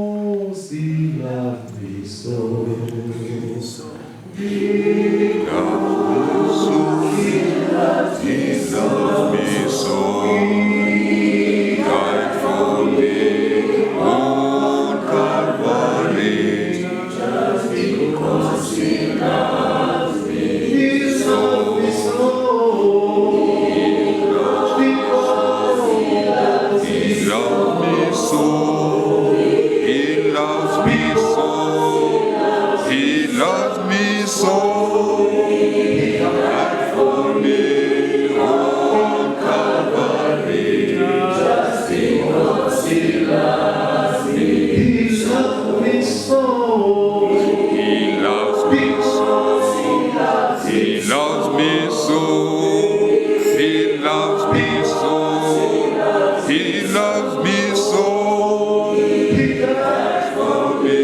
Because he loved me so. He loved me so. He died for me on Calvary. Just because he loves me. He loves me so. Because he loves me so. He loves me so. He loves me so. He died for me on Calvary. Just because he loves me. He loves me so. He loves me so. He loves me so. He loves me so. He loves me so. He died for me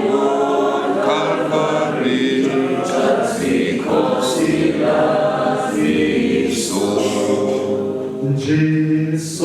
on Calvary. Just because he loves me so. Jesus.